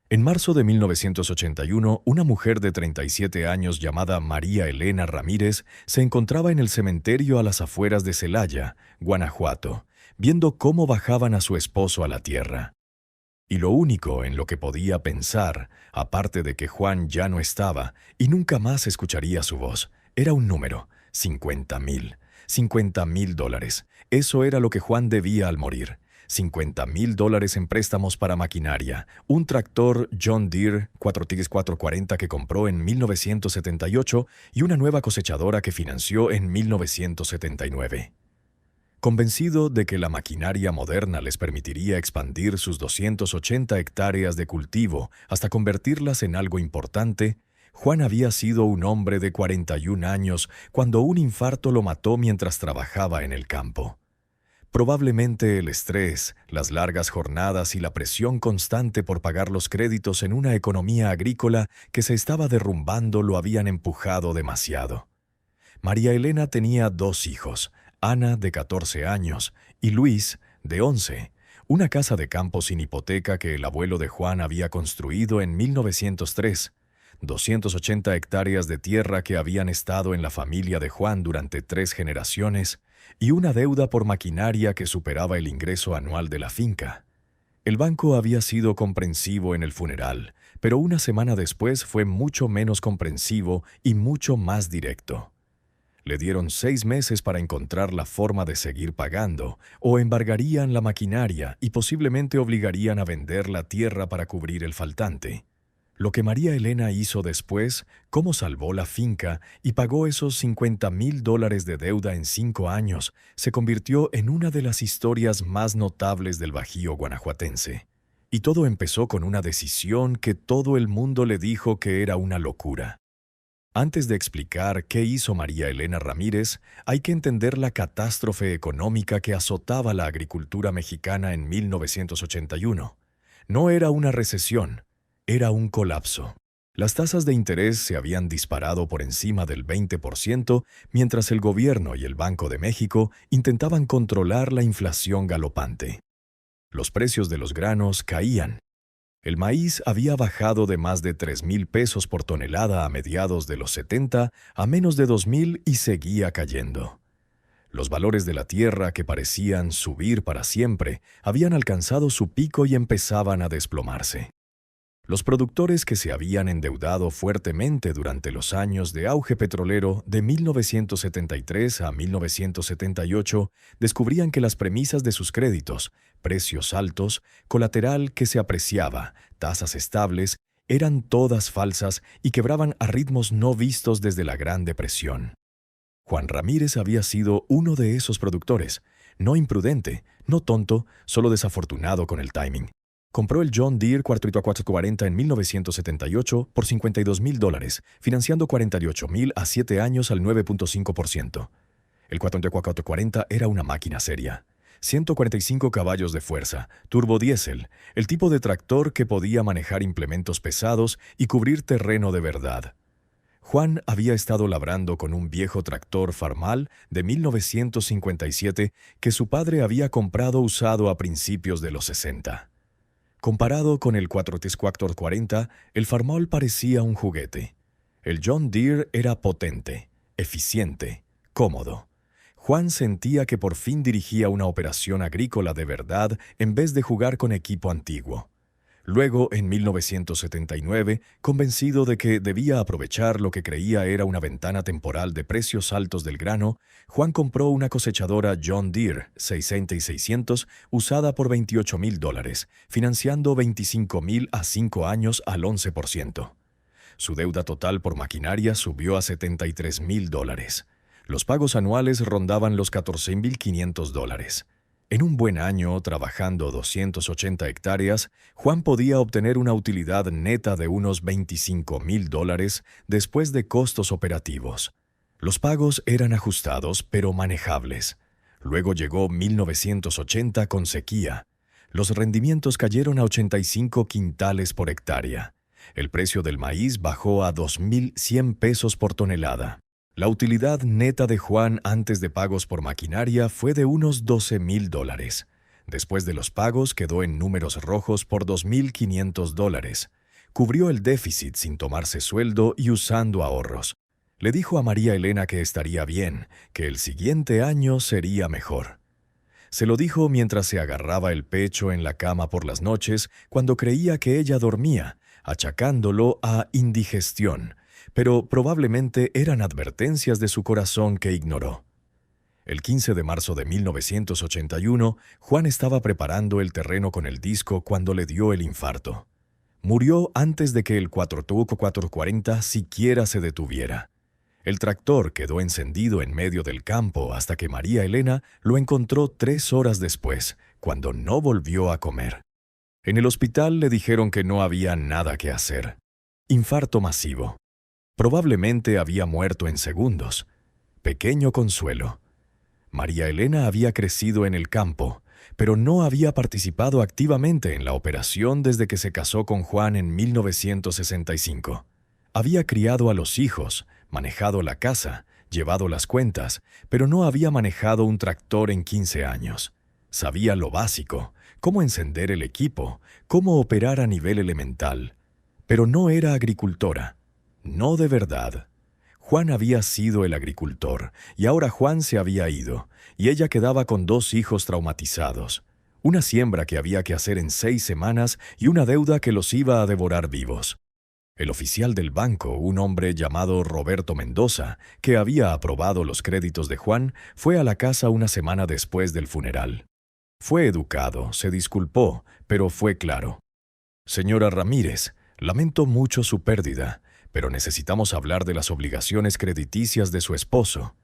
En marzo de 1981, una mujer de 37 años llamada María Elena Ramírez se encontraba en el cementerio a las afueras de Celaya, Guanajuato, viendo cómo bajaban a su esposo a la tierra. Y lo único en lo que podía pensar, aparte de que Juan ya no estaba y nunca más escucharía su voz, era un número: 50,000. $50,000. Eso era lo que Juan debía al morir. $50,000 en préstamos para maquinaria, un tractor John Deere 4X440 que compró en 1978 y una nueva cosechadora que financió en 1979. Convencido de que la maquinaria moderna les permitiría expandir sus 280 hectáreas de cultivo hasta convertirlas en algo importante, Juan había sido un hombre de 41 años cuando un infarto lo mató mientras trabajaba en el campo. Probablemente el estrés, las largas jornadas y la presión constante por pagar los créditos en una economía agrícola que se estaba derrumbando lo habían empujado demasiado. María Elena tenía 2 hijos, Ana, de 14 años, y Luis, de 11, una casa de campo sin hipoteca que el abuelo de Juan había construido en 1903, 280 hectáreas de tierra que habían estado en la familia de Juan durante 3 generaciones, y una deuda por maquinaria que superaba el ingreso anual de la finca. El banco había sido comprensivo en el funeral, pero una semana después fue mucho menos comprensivo y mucho más directo. Le dieron 6 meses para encontrar la forma de seguir pagando, o embargarían la maquinaria y posiblemente obligarían a vender la tierra para cubrir el faltante. Lo que María Elena hizo después, cómo salvó la finca y pagó esos $50,000 de deuda en 5 años, se convirtió en una de las historias más notables del Bajío guanajuatense. Y todo empezó con una decisión que todo el mundo le dijo que era una locura. Antes de explicar qué hizo María Elena Ramírez, hay que entender la catástrofe económica que azotaba la agricultura mexicana en 1981. No era una recesión, era un colapso. Las tasas de interés se habían disparado por encima del 20%, mientras el gobierno y el Banco de México intentaban controlar la inflación galopante. Los precios de los granos caían. El maíz había bajado de más de 3,000 pesos por tonelada a mediados de los 70 a menos de 2,000 y seguía cayendo. Los valores de la tierra, que parecían subir para siempre, habían alcanzado su pico y empezaban a desplomarse. Los productores que se habían endeudado fuertemente durante los años de auge petrolero de 1973 a 1978 descubrían que las premisas de sus créditos, precios altos, colateral que se apreciaba, tasas estables, eran todas falsas y quebraban a ritmos no vistos desde la Gran Depresión. Juan Ramírez había sido uno de esos productores, no imprudente, no tonto, solo desafortunado con el timing. Compró el John Deere 4X440 en 1978 por $52,000, financiando 48,000 a 7 años al 9.5%. El 4X440 era una máquina seria. 145 caballos de fuerza, turbodiesel, el tipo de tractor que podía manejar implementos pesados y cubrir terreno de verdad. Juan había estado labrando con un viejo tractor Farmal de 1957 que su padre había comprado usado a principios de los 60. Comparado con el 4X440, el Farmall parecía un juguete. El John Deere era potente, eficiente, cómodo. Juan sentía que por fin dirigía una operación agrícola de verdad en vez de jugar con equipo antiguo. Luego, en 1979, convencido de que debía aprovechar lo que creía era una ventana temporal de precios altos del grano, Juan compró una cosechadora John Deere 600 y 600 usada por $28,000, financiando 25,000 a 5 años al 11%. Su deuda total por maquinaria subió a $73,000. Los pagos anuales rondaban los $14,500. En un buen año, trabajando 280 hectáreas, Juan podía obtener una utilidad neta de unos $25,000 después de costos operativos. Los pagos eran ajustados, pero manejables. Luego llegó 1980 con sequía. Los rendimientos cayeron a 85 quintales por hectárea. El precio del maíz bajó a 2,100 pesos por tonelada. La utilidad neta de Juan antes de pagos por maquinaria fue de unos $12,000. Después de los pagos quedó en números rojos por $2,500. cubrió el déficit sin tomarse sueldo y usando ahorros. Le dijo a María Elena que estaría bien, que el siguiente año sería mejor. Se lo dijo mientras se agarraba el pecho en la cama por las noches cuando creía que ella dormía, achacándolo a indigestión, pero probablemente eran advertencias de su corazón que ignoró. El 15 de marzo de 1981, Juan estaba preparando el terreno con el disco cuando le dio el infarto. Murió antes de que el 440 siquiera se detuviera. El tractor quedó encendido en medio del campo hasta que María Elena lo encontró 3 horas después, cuando no volvió a comer. En el hospital le dijeron que no había nada que hacer. Infarto masivo. Probablemente había muerto en segundos. Pequeño consuelo. María Elena había crecido en el campo, pero no había participado activamente en la operación desde que se casó con Juan en 1965. Había criado a los hijos, manejado la casa, llevado las cuentas, pero no había manejado un tractor en 15 años. Sabía lo básico, cómo encender el equipo, cómo operar a nivel elemental, pero no era agricultora. No de verdad. Juan había sido el agricultor, y ahora Juan se había ido, y ella quedaba con 2 hijos traumatizados, una siembra que había que hacer en 6 semanas y una deuda que los iba a devorar vivos. El oficial del banco, un hombre llamado Roberto Mendoza, que había aprobado los créditos de Juan, fue a la casa una semana después del funeral. Fue educado, se disculpó, pero fue claro. «Señora Ramírez, lamento mucho su pérdida, pero necesitamos hablar de las obligaciones crediticias de su esposo.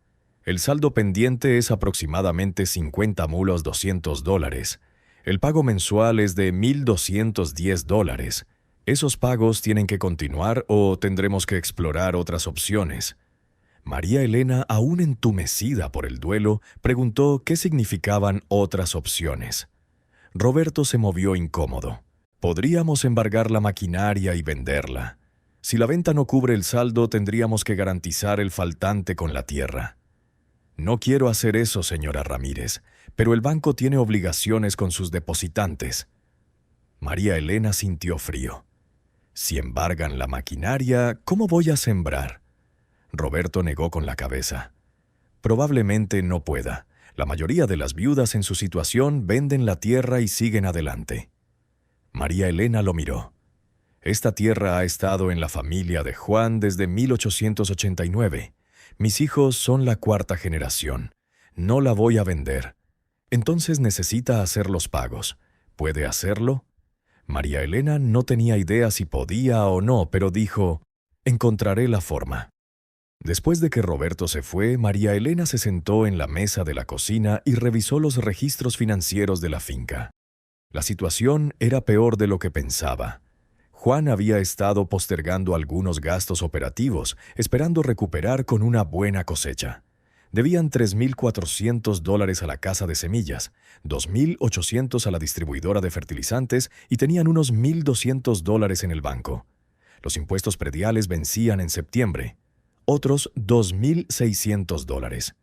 El saldo pendiente es aproximadamente 50 mulos $200. El pago mensual es de $1,210. Esos pagos tienen que continuar o tendremos que explorar otras opciones». María Elena, aún entumecida por el duelo, preguntó qué significaban otras opciones. Roberto se movió incómodo. «Podríamos embargar la maquinaria y venderla. Si la venta no cubre el saldo, tendríamos que garantizar el faltante con la tierra». «No quiero hacer eso, señora Ramírez, pero el banco tiene obligaciones con sus depositantes». María Elena sintió frío. «Si embargan la maquinaria, ¿cómo voy a sembrar?». Roberto negó con la cabeza. «Probablemente no pueda. La mayoría de las viudas en su situación venden la tierra y siguen adelante». María Elena lo miró. «Esta tierra ha estado en la familia de Juan desde 1889. Mis hijos son la 4ª generación. No la voy a vender. Entonces necesita hacer los pagos. ¿Puede hacerlo?». María Elena no tenía idea si podía o no, pero dijo: «Encontraré la forma». Después de que Roberto se fue, María Elena se sentó en la mesa de la cocina y revisó los registros financieros de la finca. La situación era peor de lo que pensaba. Juan había estado postergando algunos gastos operativos, esperando recuperar con una buena cosecha. Debían $3,400 a la casa de semillas, $2,800 a la distribuidora de fertilizantes y tenían unos $1,200 en el banco. Los impuestos prediales vencían en septiembre. Otros $2,600.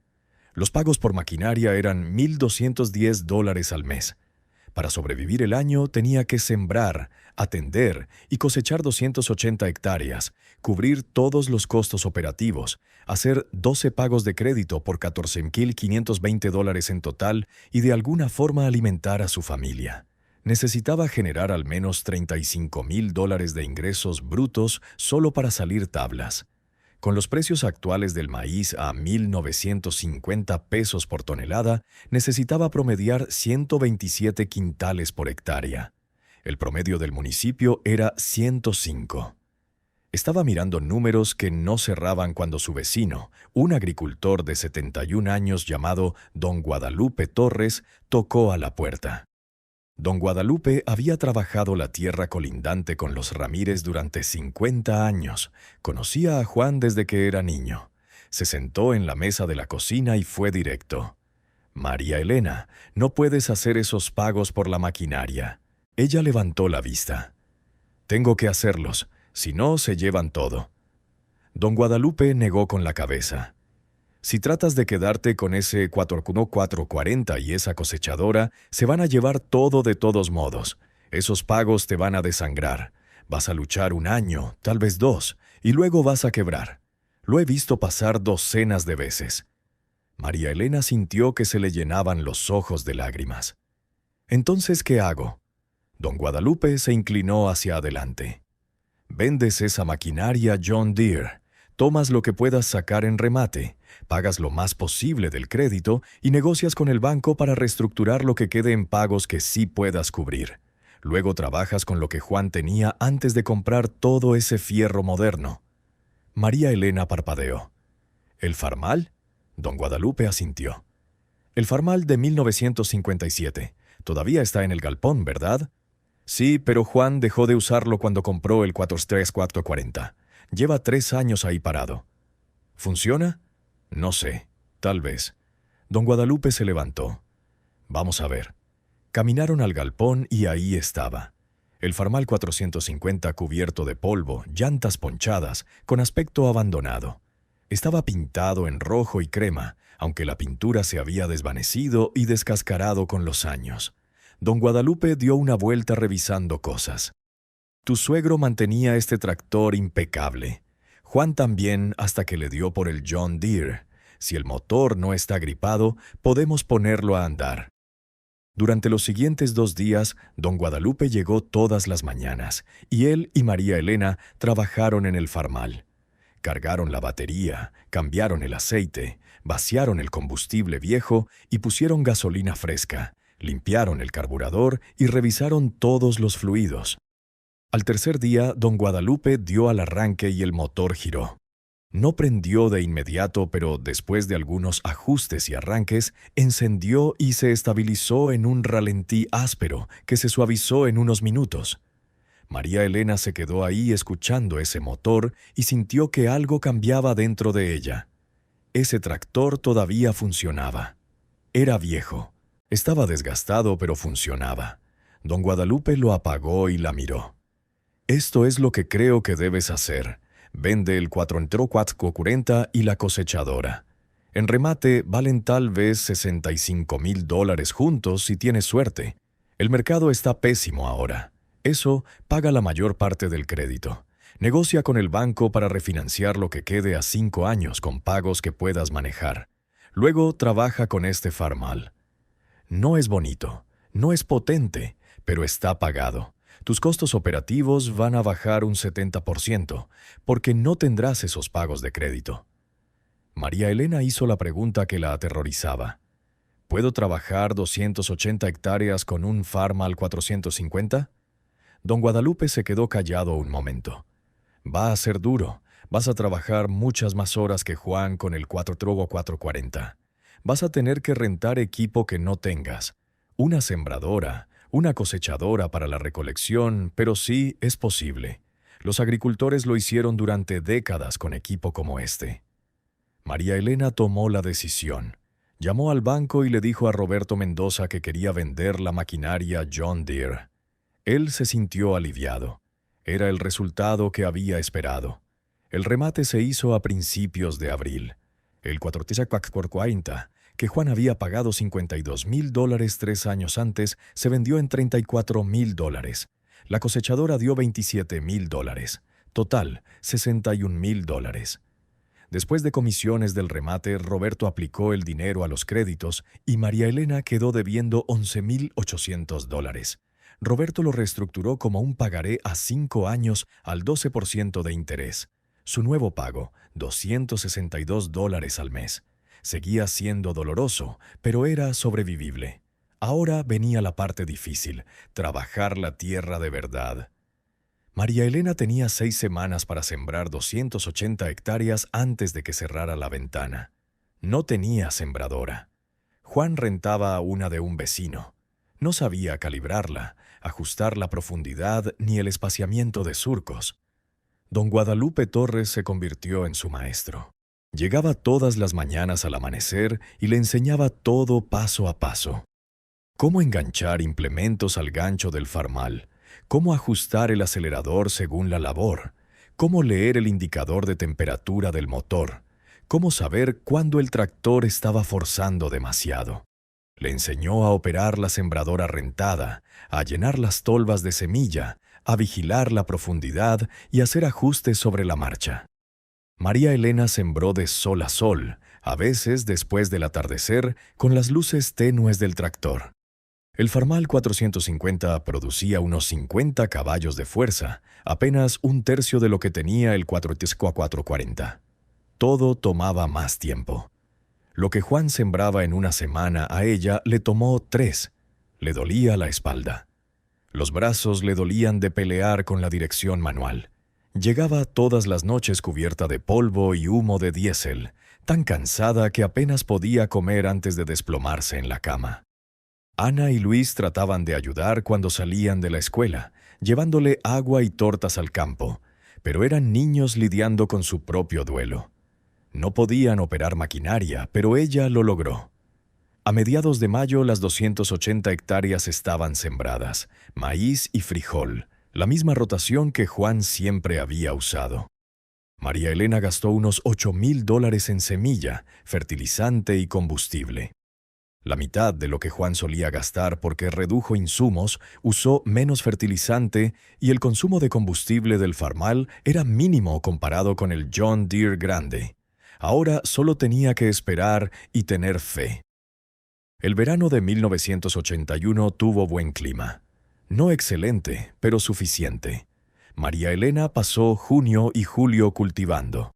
Los pagos por maquinaria eran $1,210 al mes. Para sobrevivir el año tenía que sembrar, atender y cosechar 280 hectáreas, cubrir todos los costos operativos, hacer 12 pagos de crédito por $14,520 en total y de alguna forma alimentar a su familia. Necesitaba generar al menos $35,000 de ingresos brutos solo para salir tablas. Con los precios actuales del maíz a 1,950 pesos por tonelada, necesitaba promediar 127 quintales por hectárea. El promedio del municipio era 105. Estaba mirando números que no cerraban cuando su vecino, un agricultor de 71 años llamado Don Guadalupe Torres, tocó a la puerta. Don Guadalupe había trabajado la tierra colindante con los Ramírez durante 50 años. Conocía a Juan desde que era niño. Se sentó en la mesa de la cocina y fue directo. «María Elena, no puedes hacer esos pagos por la maquinaria». Ella levantó la vista. «Tengo que hacerlos, si no se llevan todo». Don Guadalupe negó con la cabeza. «Si tratas de quedarte con ese 440 y esa cosechadora, se van a llevar todo de todos modos. Esos pagos te van a desangrar. Vas a luchar 1 año, tal vez 2, y luego vas a quebrar. Lo he visto pasar docenas de veces. María Elena sintió que se le llenaban los ojos de lágrimas. «Entonces, ¿qué hago?». Don Guadalupe se inclinó hacia adelante. «Vendes esa maquinaria John Deere, tomas lo que puedas sacar en remate, pagas lo más posible del crédito y negocias con el banco para reestructurar lo que quede en pagos que sí puedas cubrir. Luego trabajas con lo que Juan tenía antes de comprar todo ese fierro moderno». María Elena parpadeó. «¿El Farmal?». Don Guadalupe asintió. «El Farmal de 1957. Todavía está en el galpón, ¿verdad?». «Sí, pero Juan dejó de usarlo cuando compró el 43440. Lleva 3 años ahí parado». «¿Funciona?». «No sé. Tal vez». Don Guadalupe se levantó. «Vamos a ver». Caminaron al galpón y ahí estaba. El Farmal 450 cubierto de polvo, llantas ponchadas, con aspecto abandonado. Estaba pintado en rojo y crema, aunque la pintura se había desvanecido y descascarado con los años. Don Guadalupe dio una vuelta revisando cosas. «Tu suegro mantenía este tractor impecable. Juan también hasta que le dio por el John Deere. Si el motor no está gripado, podemos ponerlo a andar». Durante los siguientes 2 días, don Guadalupe llegó todas las mañanas, y él y María Elena trabajaron en el Farmal. Cargaron la batería, cambiaron el aceite, vaciaron el combustible viejo y pusieron gasolina fresca, limpiaron el carburador y revisaron todos los fluidos. Al tercer día, don Guadalupe dio al arranque y el motor giró. No prendió de inmediato, pero después de algunos ajustes y arranques, encendió y se estabilizó en un ralentí áspero que se suavizó en unos minutos. María Elena se quedó ahí escuchando ese motor y sintió que algo cambiaba dentro de ella. Ese tractor todavía funcionaba. Era viejo. Estaba desgastado, pero funcionaba. Don Guadalupe lo apagó y la miró. «Esto es lo que creo que debes hacer. Vende el 43440 y la cosechadora. En remate valen tal vez $65,000 juntos si tienes suerte. El mercado está pésimo ahora. Eso paga la mayor parte del crédito. Negocia con el banco para refinanciar lo que quede a 5 años con pagos que puedas manejar. Luego trabaja con este Farmal. No es bonito, no es potente, pero está pagado. Tus costos operativos van a bajar un 70%, porque no tendrás esos pagos de crédito». María Elena hizo la pregunta que la aterrorizaba. «¿Puedo trabajar 280 hectáreas con un Farmal 450? Don Guadalupe se quedó callado un momento. «Va a ser duro. Vas a trabajar muchas más horas que Juan con el 440. Vas a tener que rentar equipo que no tengas. Una sembradora, una cosechadora para la recolección, pero sí es posible. Los agricultores lo hicieron durante décadas con equipo como este». María Elena tomó la decisión. Llamó al banco y le dijo a Roberto Mendoza que quería vender la maquinaria John Deere. Él se sintió aliviado. Era el resultado que había esperado. El remate se hizo a principios de abril. El 43440, que Juan había pagado $52,000 3 años antes, se vendió en $34,000. La cosechadora dio $27,000. Total, $61,000. Después de comisiones del remate, Roberto aplicó el dinero a los créditos y María Elena quedó debiendo $11,800. Roberto lo reestructuró como un pagaré a 5 años al 12% de interés. Su nuevo pago, $262 al mes. Seguía siendo doloroso, pero era sobrevivible. Ahora venía la parte difícil, trabajar la tierra de verdad. María Elena tenía 6 semanas para sembrar 280 hectáreas antes de que cerrara la ventana. No tenía sembradora. Juan rentaba una de un vecino. No sabía calibrarla, ajustar la profundidad ni el espaciamiento de surcos. Don Guadalupe Torres se convirtió en su maestro. Llegaba todas las mañanas al amanecer y le enseñaba todo paso a paso. Cómo enganchar implementos al gancho del farmal, cómo ajustar el acelerador según la labor, cómo leer el indicador de temperatura del motor, cómo saber cuándo el tractor estaba forzando demasiado. Le enseñó a operar la sembradora rentada, a llenar las tolvas de semilla, a vigilar la profundidad y hacer ajustes sobre la marcha. María Elena sembró de sol a sol, a veces después del atardecer, con las luces tenues del tractor. El Farmal 450 producía unos 50 caballos de fuerza, apenas un tercio de lo que tenía el 440. Todo tomaba más tiempo. Lo que Juan sembraba en una semana a ella le tomó 3. Le dolía la espalda. Los brazos le dolían de pelear con la dirección manual. Llegaba todas las noches cubierta de polvo y humo de diésel, tan cansada que apenas podía comer antes de desplomarse en la cama. Ana y Luis trataban de ayudar cuando salían de la escuela, llevándole agua y tortas al campo, pero eran niños lidiando con su propio duelo. No podían operar maquinaria, pero ella lo logró. A mediados de mayo las 280 hectáreas estaban sembradas, maíz y frijol, la misma rotación que Juan siempre había usado. María Elena gastó unos $8,000 en semilla, fertilizante y combustible. La mitad de lo que Juan solía gastar porque redujo insumos, usó menos fertilizante y el consumo de combustible del Farmal era mínimo comparado con el John Deere grande. Ahora solo tenía que esperar y tener fe. El verano de 1981 tuvo buen clima. No excelente, pero suficiente. María Elena pasó junio y julio cultivando.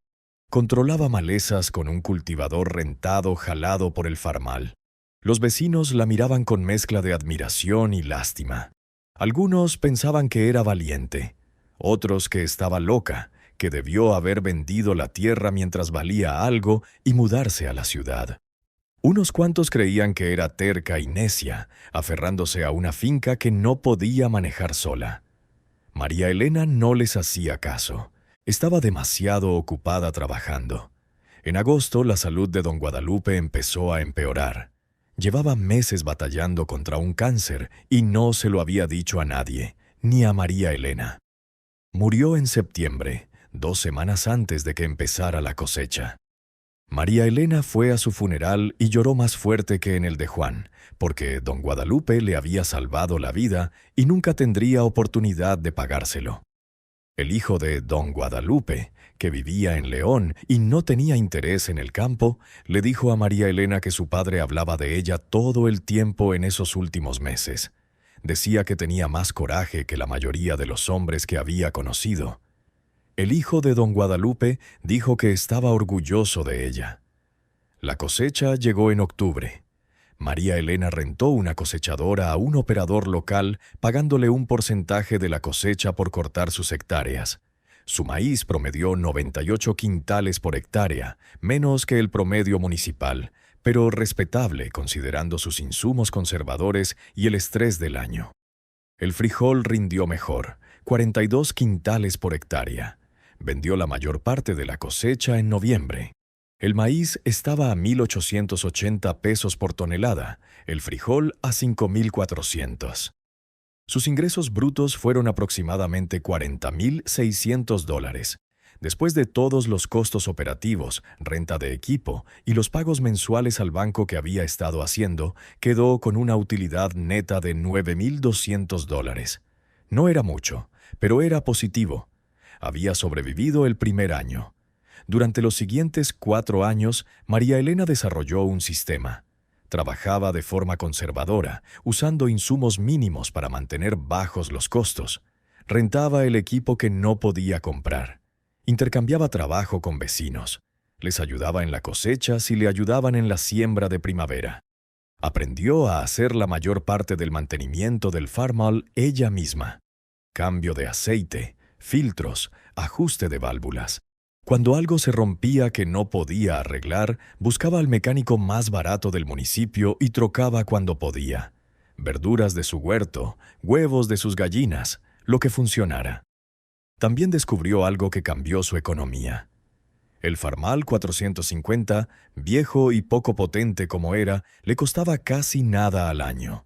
Controlaba malezas con un cultivador rentado jalado por el Farmal. Los vecinos la miraban con mezcla de admiración y lástima. Algunos pensaban que era valiente, otros que estaba loca, que debió haber vendido la tierra mientras valía algo y mudarse a la ciudad. Unos cuantos creían que era terca y necia, aferrándose a una finca que no podía manejar sola. María Elena no les hacía caso. Estaba demasiado ocupada trabajando. En agosto, la salud de don Guadalupe empezó a empeorar. Llevaba meses batallando contra un cáncer y no se lo había dicho a nadie, ni a María Elena. Murió en septiembre, 2 semanas antes de que empezara la cosecha. María Elena fue a su funeral y lloró más fuerte que en el de Juan, porque don Guadalupe le había salvado la vida y nunca tendría oportunidad de pagárselo. El hijo de don Guadalupe, que vivía en León y no tenía interés en el campo, le dijo a María Elena que su padre hablaba de ella todo el tiempo en esos últimos meses. Decía que tenía más coraje que la mayoría de los hombres que había conocido. El hijo de don Guadalupe dijo que estaba orgulloso de ella. La cosecha llegó en octubre. María Elena rentó una cosechadora a un operador local, pagándole un porcentaje de la cosecha por cortar sus hectáreas. Su maíz promedió 98 quintales por hectárea, menos que el promedio municipal, pero respetable considerando sus insumos conservadores y el estrés del año. El frijol rindió mejor, 42 quintales por hectárea. Vendió la mayor parte de la cosecha en noviembre. El maíz estaba a 1,880 pesos por tonelada, el frijol a 5,400. Sus ingresos brutos fueron aproximadamente $40,600. Después de todos los costos operativos, renta de equipo y los pagos mensuales al banco que había estado haciendo, quedó con una utilidad neta de $9,200. No era mucho, pero era positivo. Había sobrevivido el primer año. Durante los siguientes 4 años, María Elena desarrolló un sistema. Trabajaba de forma conservadora, usando insumos mínimos para mantener bajos los costos. Rentaba el equipo que no podía comprar. Intercambiaba trabajo con vecinos. Les ayudaba en la cosecha si le ayudaban en la siembra de primavera. Aprendió a hacer la mayor parte del mantenimiento del Farmal ella misma. Cambio de aceite, filtros, ajuste de válvulas. Cuando algo se rompía que no podía arreglar, buscaba al mecánico más barato del municipio y trocaba cuando podía. Verduras de su huerto, huevos de sus gallinas, lo que funcionara. También descubrió algo que cambió su economía. El Farmal 450, viejo y poco potente como era, le costaba casi nada al año.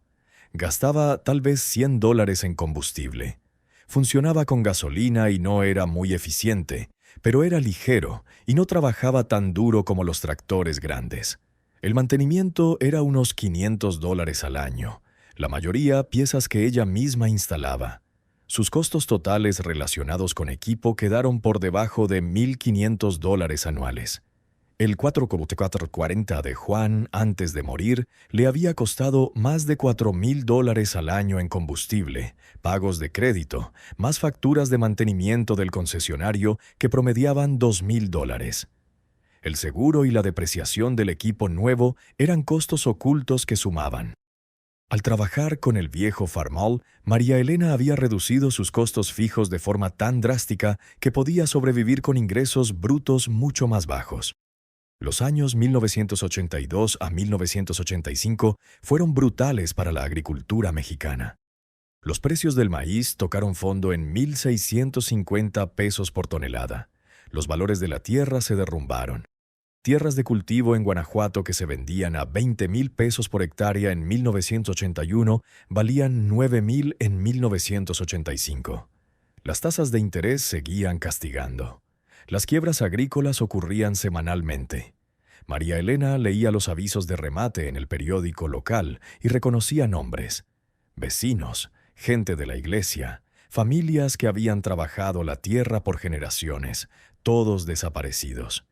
Gastaba tal vez $100 en combustible. Funcionaba con gasolina y no era muy eficiente, pero era ligero y no trabajaba tan duro como los tractores grandes. El mantenimiento era unos $500 al año, la mayoría piezas que ella misma instalaba. Sus costos totales relacionados con equipo quedaron por debajo de $1,500 anuales. El 4x440 de Juan, antes de morir, le había costado más de $4,000 al año en combustible, pagos de crédito, más facturas de mantenimiento del concesionario que promediaban $2,000. El seguro y la depreciación del equipo nuevo eran costos ocultos que sumaban. Al trabajar con el viejo Farmall, María Elena había reducido sus costos fijos de forma tan drástica que podía sobrevivir con ingresos brutos mucho más bajos. Los años 1982 a 1985 fueron brutales para la agricultura mexicana. Los precios del maíz tocaron fondo en 1,650 pesos por tonelada. Los valores de la tierra se derrumbaron. Tierras de cultivo en Guanajuato que se vendían a 20,000 pesos por hectárea en 1981 valían 9,000 en 1985. Las tasas de interés seguían castigando. Las quiebras agrícolas ocurrían semanalmente. María Elena leía los avisos de remate en el periódico local y reconocía nombres. Vecinos, gente de la iglesia, familias que habían trabajado la tierra por generaciones, todos desaparecidos.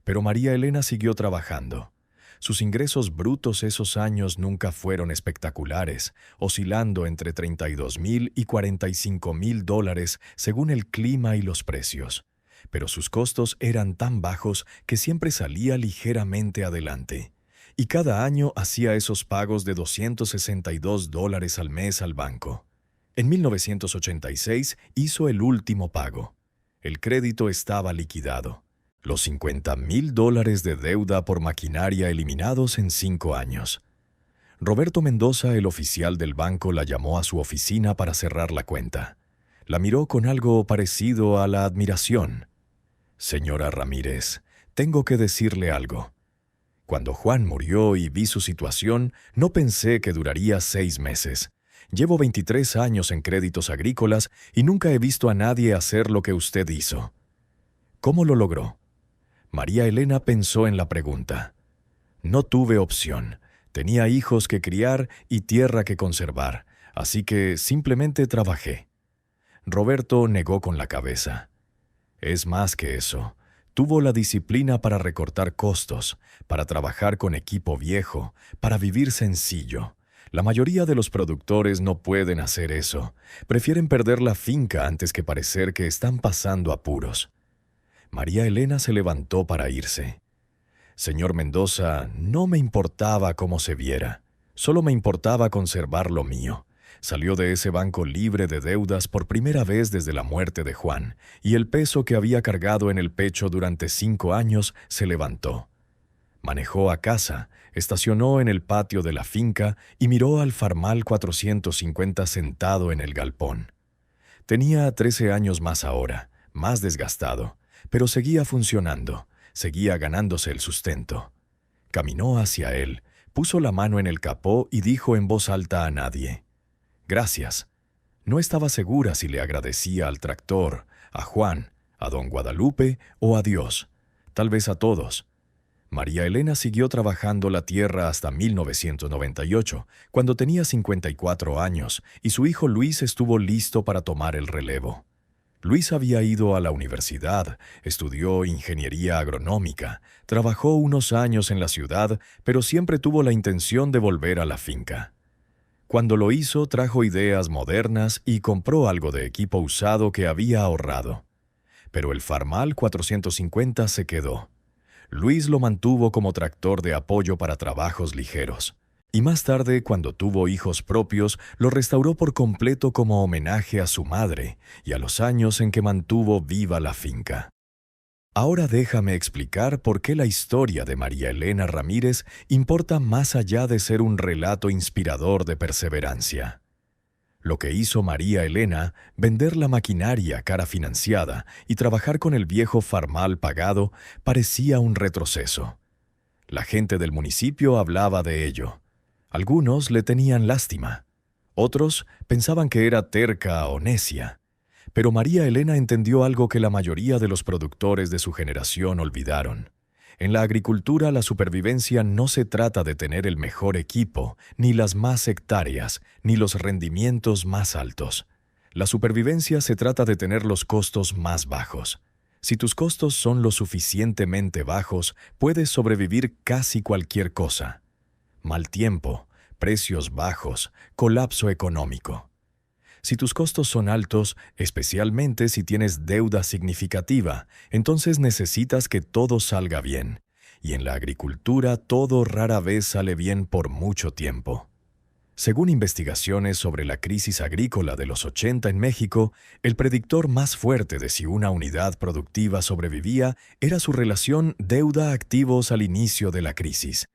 Pero María Elena siguió trabajando. Sus ingresos brutos esos años nunca fueron espectaculares, oscilando entre $32,000 y $45,000 según el clima y los precios. Pero sus costos eran tan bajos que siempre salía ligeramente adelante. Y cada año hacía esos pagos de $262 al mes al banco. En 1986 hizo el último pago. El crédito estaba liquidado. Los $50,000 de deuda por maquinaria eliminados en 5 años. Roberto Mendoza, el oficial del banco, la llamó a su oficina para cerrar la cuenta. La miró con algo parecido a la admiración. «Señora Ramírez, tengo que decirle algo. Cuando Juan murió y vi su situación, no pensé que duraría 6 meses. Llevo 23 años en créditos agrícolas y nunca he visto a nadie hacer lo que usted hizo». «¿Cómo lo logró?». María Elena pensó en la pregunta. «No tuve opción. Tenía hijos que criar y tierra que conservar, así que simplemente trabajé». Roberto negó con la cabeza. «Es más que eso. Tuvo la disciplina para recortar costos, para trabajar con equipo viejo, para vivir sencillo. La mayoría de los productores no pueden hacer eso. Prefieren perder la finca antes que parecer que están pasando apuros». María Elena se levantó para irse. «Señor Mendoza, no me importaba cómo se viera. Solo me importaba conservar lo mío». Salió de ese banco libre de deudas por primera vez desde la muerte de Juan, y el peso que había cargado en el pecho durante 5 años se levantó. Manejó a casa, estacionó en el patio de la finca y miró al Farmall 450 sentado en el galpón. Tenía 13 años más ahora, más desgastado, pero seguía funcionando, seguía ganándose el sustento. Caminó hacia él, puso la mano en el capó y dijo en voz alta a nadie: «Gracias». No estaba segura si le agradecía al tractor, a Juan, a don Guadalupe o a Dios, tal vez a todos. María Elena siguió trabajando la tierra hasta 1998, cuando tenía 54 años, y su hijo Luis estuvo listo para tomar el relevo. Luis había ido a la universidad, estudió ingeniería agronómica, trabajó unos años en la ciudad, pero siempre tuvo la intención de volver a la finca. Cuando lo hizo, trajo ideas modernas y compró algo de equipo usado que había ahorrado. Pero el Farmall 450 se quedó. Luis lo mantuvo como tractor de apoyo para trabajos ligeros. Y más tarde, cuando tuvo hijos propios, lo restauró por completo como homenaje a su madre y a los años en que mantuvo viva la finca. Ahora déjame explicar por qué la historia de María Elena Ramírez importa más allá de ser un relato inspirador de perseverancia. Lo que hizo María Elena, vender la maquinaria cara financiada y trabajar con el viejo Farmall pagado, parecía un retroceso. La gente del municipio hablaba de ello. Algunos le tenían lástima. Otros pensaban que era terca o necia. Pero María Elena entendió algo que la mayoría de los productores de su generación olvidaron. En la agricultura, la supervivencia no se trata de tener el mejor equipo, ni las más hectáreas, ni los rendimientos más altos. La supervivencia se trata de tener los costos más bajos. Si tus costos son lo suficientemente bajos, puedes sobrevivir casi cualquier cosa. Mal tiempo, precios bajos, colapso económico. Si tus costos son altos, especialmente si tienes deuda significativa, entonces necesitas que todo salga bien. Y en la agricultura todo rara vez sale bien por mucho tiempo. Según investigaciones sobre la crisis agrícola de los 80 en México, el predictor más fuerte de si una unidad productiva sobrevivía era su relación deuda-activos al inicio de la crisis.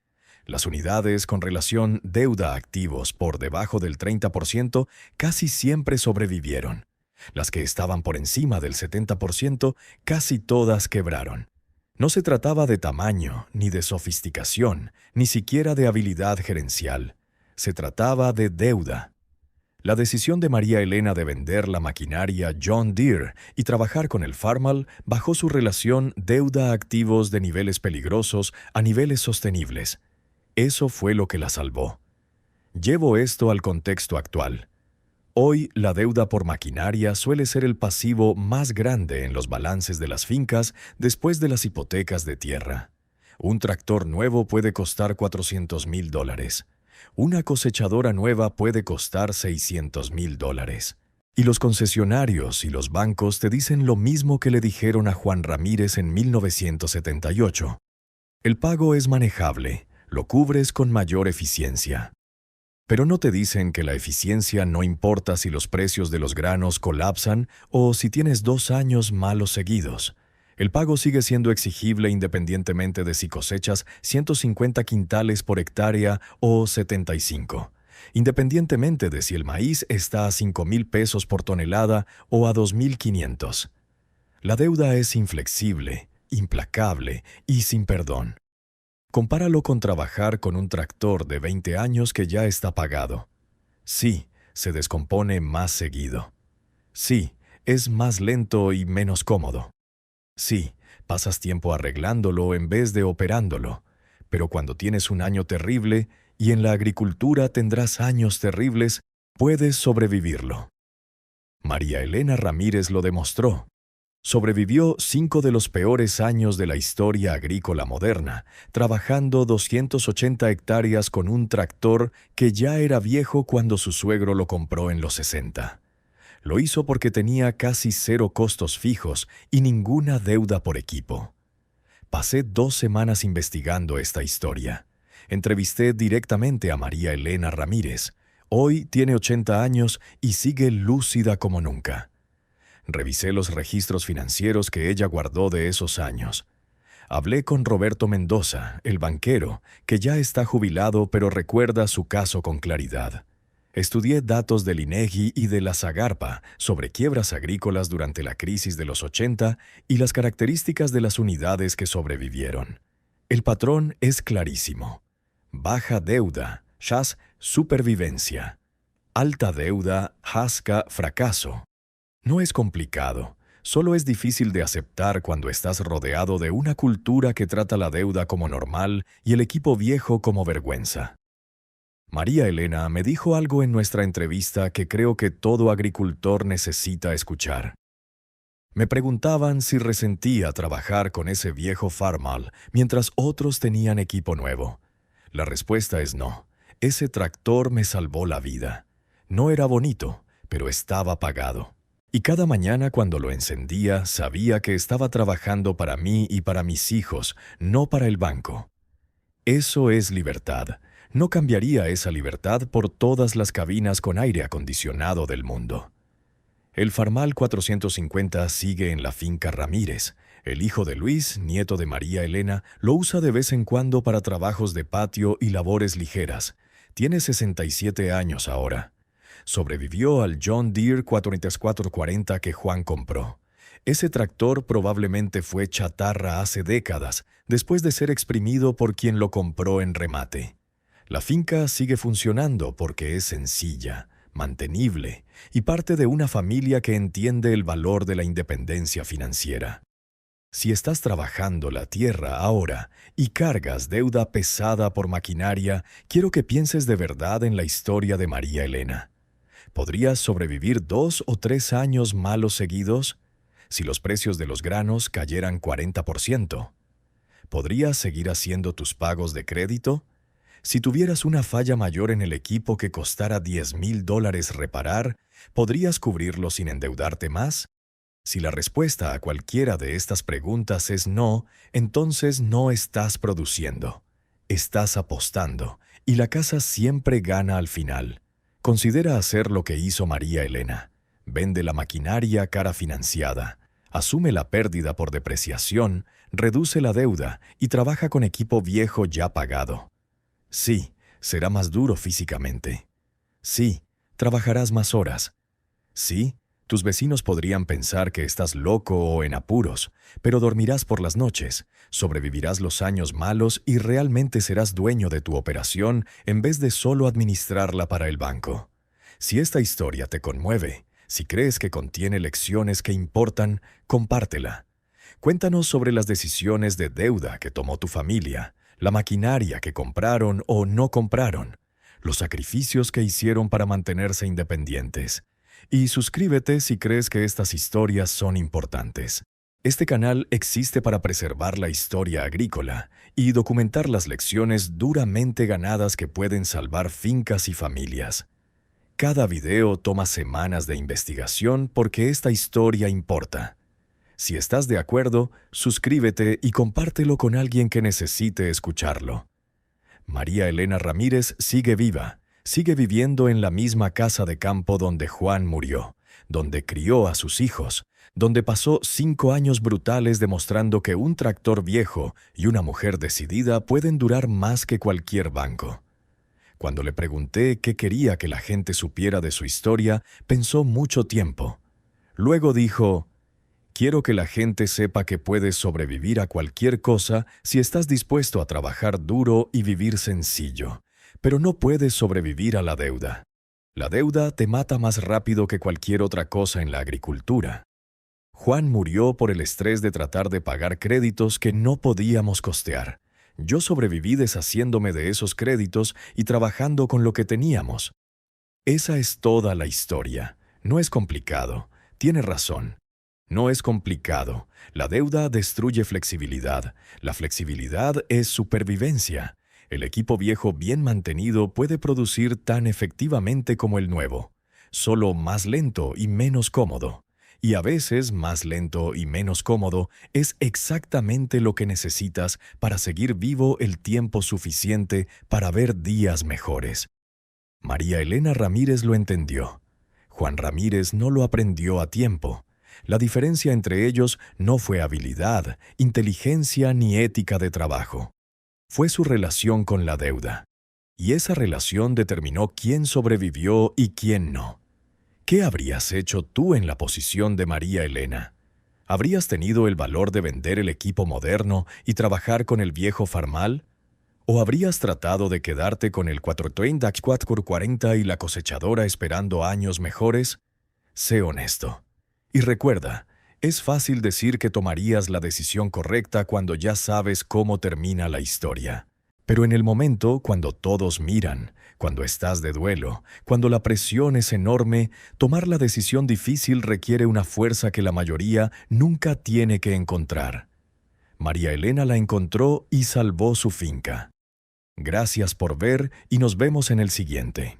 Las unidades con relación deuda-activos por debajo del 30% casi siempre sobrevivieron. Las que estaban por encima del 70% casi todas quebraron. No se trataba de tamaño, ni de sofisticación, ni siquiera de habilidad gerencial. Se trataba de deuda. La decisión de María Elena de vender la maquinaria John Deere y trabajar con el Farmal bajó su relación deuda-activos de niveles peligrosos a niveles sostenibles. Eso fue lo que la salvó. Llevo esto al contexto actual. Hoy, la deuda por maquinaria suele ser el pasivo más grande en los balances de las fincas después de las hipotecas de tierra. Un tractor nuevo puede costar $400,000. Una cosechadora nueva puede costar $600,000. Y los concesionarios y los bancos te dicen lo mismo que le dijeron a Juan Ramírez en 1978. El pago es manejable. Lo cubres con mayor eficiencia. Pero no te dicen que la eficiencia no importa si los precios de los granos colapsan o si tienes 2 años malos seguidos. El pago sigue siendo exigible independientemente de si cosechas 150 quintales por hectárea o 75, independientemente de si el maíz está a $5,000 por tonelada o a $2,500. La deuda es inflexible, implacable y sin perdón. Compáralo con trabajar con un tractor de 20 años que ya está pagado. Sí, se descompone más seguido. Sí, es más lento y menos cómodo. Sí, pasas tiempo arreglándolo en vez de operándolo. Pero cuando tienes un año terrible, y en la agricultura tendrás años terribles, puedes sobrevivirlo. María Elena Ramírez lo demostró. Sobrevivió 5 de los peores años de la historia agrícola moderna, trabajando 280 hectáreas con un tractor que ya era viejo cuando su suegro lo compró en los 60. Lo hizo porque tenía casi 0 costos fijos y ninguna deuda por equipo. Pasé 2 semanas investigando esta historia. Entrevisté directamente a María Elena Ramírez. Hoy tiene 80 años y sigue lúcida como nunca. Revisé los registros financieros que ella guardó de esos años. Hablé con Roberto Mendoza, el banquero, que ya está jubilado pero recuerda su caso con claridad. Estudié datos del INEGI y de la Zagarpa sobre quiebras agrícolas durante la crisis de los 80 y las características de las unidades que sobrevivieron. El patrón es clarísimo. Baja deuda, ¡shas! Supervivencia. Alta deuda, ¡jasca! Fracaso. No es complicado, solo es difícil de aceptar cuando estás rodeado de una cultura que trata la deuda como normal y el equipo viejo como vergüenza. María Elena me dijo algo en nuestra entrevista que creo que todo agricultor necesita escuchar. Me preguntaban si resentía trabajar con ese viejo Farmal mientras otros tenían equipo nuevo. La respuesta es no. Ese tractor me salvó la vida. No era bonito, pero estaba pagado. Y cada mañana cuando lo encendía, sabía que estaba trabajando para mí y para mis hijos, no para el banco. Eso es libertad. No cambiaría esa libertad por todas las cabinas con aire acondicionado del mundo. El Farmal 450 sigue en la finca Ramírez. El hijo de Luis, nieto de María Elena, lo usa de vez en cuando para trabajos de patio y labores ligeras. Tiene 67 años ahora. Sobrevivió al John Deere 440 que Juan compró. Ese tractor probablemente fue chatarra hace décadas, después de ser exprimido por quien lo compró en remate. La finca sigue funcionando porque es sencilla, mantenible y parte de una familia que entiende el valor de la independencia financiera. Si estás trabajando la tierra ahora y cargas deuda pesada por maquinaria, quiero que pienses de verdad en la historia de María Elena. ¿Podrías sobrevivir 2 o 3 años malos seguidos? Si los precios de los granos cayeran 40%. ¿Podrías seguir haciendo tus pagos de crédito? Si tuvieras una falla mayor en el equipo que costara $10,000 reparar, ¿podrías cubrirlo sin endeudarte más? Si la respuesta a cualquiera de estas preguntas es no, entonces no estás produciendo. Estás apostando, y la casa siempre gana al final. Considera hacer lo que hizo María Elena. Vende la maquinaria cara financiada. Asume la pérdida por depreciación, reduce la deuda y trabaja con equipo viejo ya pagado. Sí, será más duro físicamente. Sí, trabajarás más horas. Sí, tus vecinos podrían pensar que estás loco o en apuros, pero dormirás por las noches, sobrevivirás los años malos y realmente serás dueño de tu operación en vez de solo administrarla para el banco. Si esta historia te conmueve, si crees que contiene lecciones que importan, compártela. Cuéntanos sobre las decisiones de deuda que tomó tu familia, la maquinaria que compraron o no compraron, los sacrificios que hicieron para mantenerse independientes. Y suscríbete si crees que estas historias son importantes. Este canal existe para preservar la historia agrícola y documentar las lecciones duramente ganadas que pueden salvar fincas y familias. Cada video toma semanas de investigación porque esta historia importa. Si estás de acuerdo, suscríbete y compártelo con alguien que necesite escucharlo. María Elena Ramírez sigue viva, sigue viviendo en la misma casa de campo donde Juan murió, donde crió a sus hijos, donde pasó 5 años brutales demostrando que un tractor viejo y una mujer decidida pueden durar más que cualquier banco. Cuando le pregunté qué quería que la gente supiera de su historia, pensó mucho tiempo. Luego dijo: quiero que la gente sepa que puedes sobrevivir a cualquier cosa si estás dispuesto a trabajar duro y vivir sencillo, pero no puedes sobrevivir a la deuda. La deuda te mata más rápido que cualquier otra cosa en la agricultura. Juan murió por el estrés de tratar de pagar créditos que no podíamos costear. Yo sobreviví deshaciéndome de esos créditos y trabajando con lo que teníamos. Esa es toda la historia. No es complicado. Tiene razón. No es complicado. La deuda destruye flexibilidad. La flexibilidad es supervivencia. El equipo viejo bien mantenido puede producir tan efectivamente como el nuevo, solo más lento y menos cómodo. Y a veces más lento y menos cómodo es exactamente lo que necesitas para seguir vivo el tiempo suficiente para ver días mejores. María Elena Ramírez lo entendió. Juan Ramírez no lo aprendió a tiempo. La diferencia entre ellos no fue habilidad, inteligencia ni ética de trabajo. Fue su relación con la deuda. Y esa relación determinó quién sobrevivió y quién no. ¿Qué habrías hecho tú en la posición de María Elena? ¿Habrías tenido el valor de vender el equipo moderno y trabajar con el viejo farmal? ¿O habrías tratado de quedarte con el 430-440 y la cosechadora esperando años mejores? Sé honesto. Y recuerda, es fácil decir que tomarías la decisión correcta cuando ya sabes cómo termina la historia. Pero en el momento, cuando todos miran, cuando estás de duelo, cuando la presión es enorme, tomar la decisión difícil requiere una fuerza que la mayoría nunca tiene que encontrar. María Elena la encontró y salvó su finca. Gracias por ver y nos vemos en el siguiente.